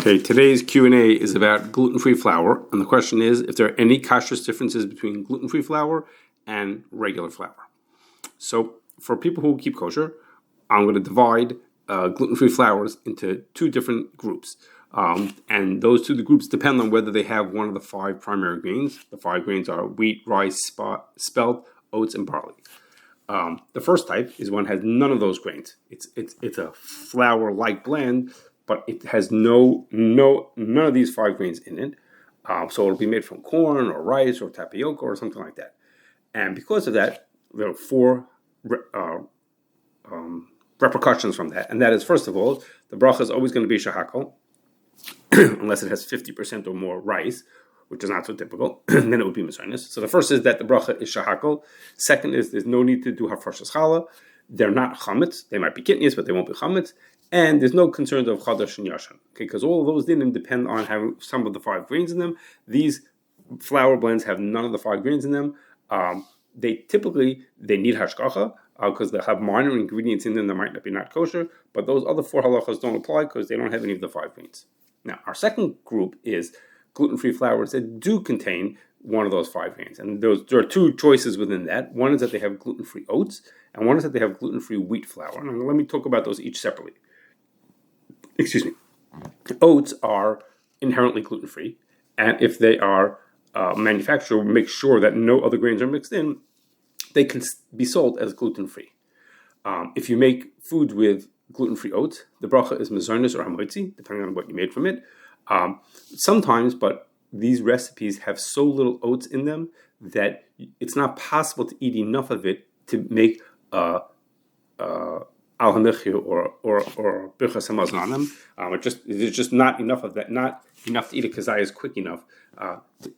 Okay, today's Q&A is about gluten-free flour, and the question is if there are any kashrus differences between gluten-free flour and regular flour. So, for people who keep kosher, I'm going to divide gluten-free flours into two different groups. And those two groups depend on whether they have one of the five primary grains. The five grains are wheat, rice, spelt, oats, and barley. The first type is one that has none of those grains. It's a flour-like blend, but it has none of these five grains in it. So it'll be made from corn or rice or tapioca or something like that. And because of that, there are four repercussions from that. And that is, first of all, the bracha is always going to be shahakal, unless it has 50% or more rice, which is not so typical. And then it would be misonis. So the first is that the bracha is shahakal. Second is there's no need to do hafrashas challah. They're not chametz. They might be kitnius, but they won't be chametz. And there's no concerns of chadash and yashan. Okay, because all of those didn't depend on having some of the five grains in them. These flour blends have none of the five grains in them. They need hashgacha because they have minor ingredients in them that might not be not kosher. But those other four halachas don't apply because they don't have any of the five grains. Now, our second group is gluten-free flours that do contain one of those five grains. And there are two choices within that. One is that they have gluten-free oats, and one is that they have gluten-free wheat flour. And let me talk about those each separately. Excuse me. Oats are inherently gluten-free, and if they are manufactured, make sure that no other grains are mixed in, they can be sold as gluten-free. If you make food with gluten-free oats, the bracha is mezonos or hamotzi, depending on what you made from it. Sometimes, but these recipes have so little oats in them that it's not possible to eat enough of it to make al hamichyu or birchas hamazon on them. There's just not enough of that, not enough to eat it because I is quick enough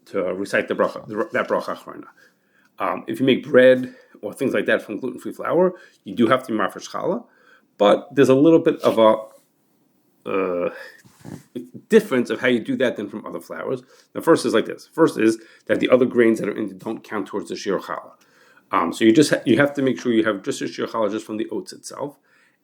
to recite the bracha, that bracha achrona. If you make bread or things like that from gluten-free flour, you do have to be mafresh challah, but there's a little bit of a difference of how you do that than from other flours. The first is like this. First is that the other grains that are in it don't count towards the shir challah. So you have to make sure you have just a shir challah just from the oats itself.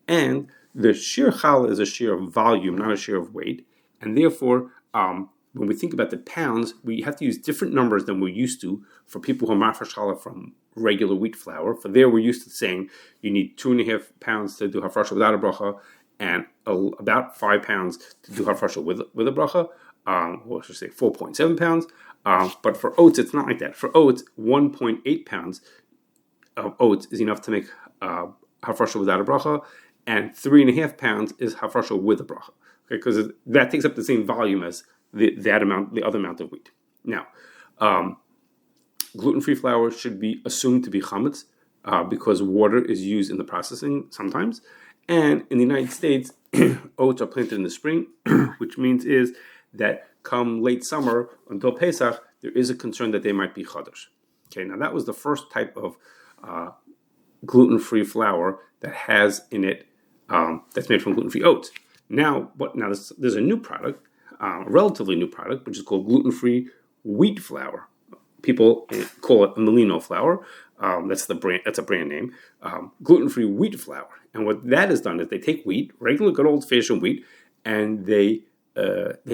And the shir challah is a shir of volume, not a shir of weight. And therefore, when we think about the pounds, we have to use different numbers than we're used to for people who are mafresh challah from regular wheat flour. For there, we're used to saying you need 2.5 pounds to do hafrasha without a bracha, and about 5 pounds to do hafrasha with a bracha, or I should say 4.7 pounds. But for oats, it's not like that. For oats, 1.8 pounds of oats is enough to make hafrasha without a bracha, and 3.5 pounds is hafrasha with a bracha. Okay, because that takes up the same volume as the other amount of wheat. Now, gluten-free flour should be assumed to be chametz because water is used in the processing sometimes. And in the United States, oats are planted in the spring, which means is that come late summer until Pesach, there is a concern that they might be chadash. Okay, now that was the first type of gluten-free flour that has in it that's made from gluten-free oats. Now there's a new product, a relatively new product, which is called gluten-free wheat flour. People call it merino flour. That's the brand. That's a brand name. Gluten-free wheat flour. And what that has done is they take wheat, regular good old-fashioned wheat, and they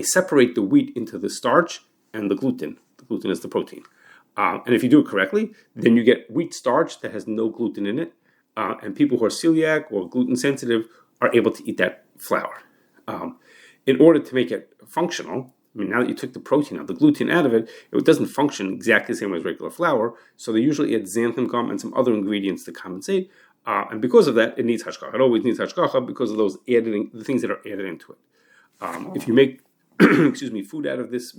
separate the wheat into the starch and the gluten. The gluten is the protein. And if you do it correctly, then you get wheat starch that has no gluten in it. And people who are celiac or gluten sensitive are able to eat that flour. In order to make it functional, I mean, now that you took the protein out, the gluten out of it, it doesn't function exactly the same way as regular flour. So they usually add xanthan gum and some other ingredients to compensate. And because of that, it needs hashgacha. It always needs hashgacha because of the things that are added into it. If you make, food out of this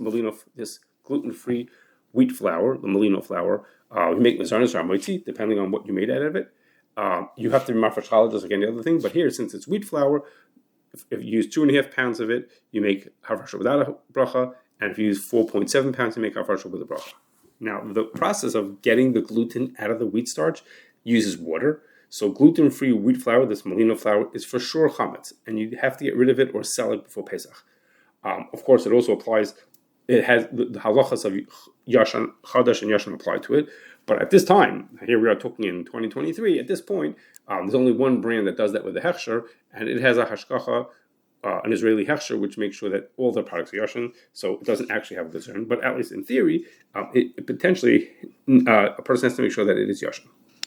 gluten-free wheat flour, the merino flour, you make mezonos or hamotzi, depending on what you made out of it. You have to be mafresh challah just like any other thing. But here, since it's wheat flour, if you use 2.5 pounds of it, you make hafrasha without a bracha, and if you use 4.7 pounds, you make hafrasha with a bracha. Now, the process of getting the gluten out of the wheat starch uses water. So gluten-free wheat flour, this merino flour, is for sure chametz, and you have to get rid of it or sell it before Pesach. Of course, it also applies. It has the halachas of yashan, chadash, and yashan apply to it. But at this time, here we are talking in 2023, at this point, there's only one brand that does that with the hechsher, and it has a hashgacha an Israeli hechsher, which makes sure that all their products are yashin, so it doesn't actually have a concern. But at least in theory, it potentially a person has to make sure that it is yashin.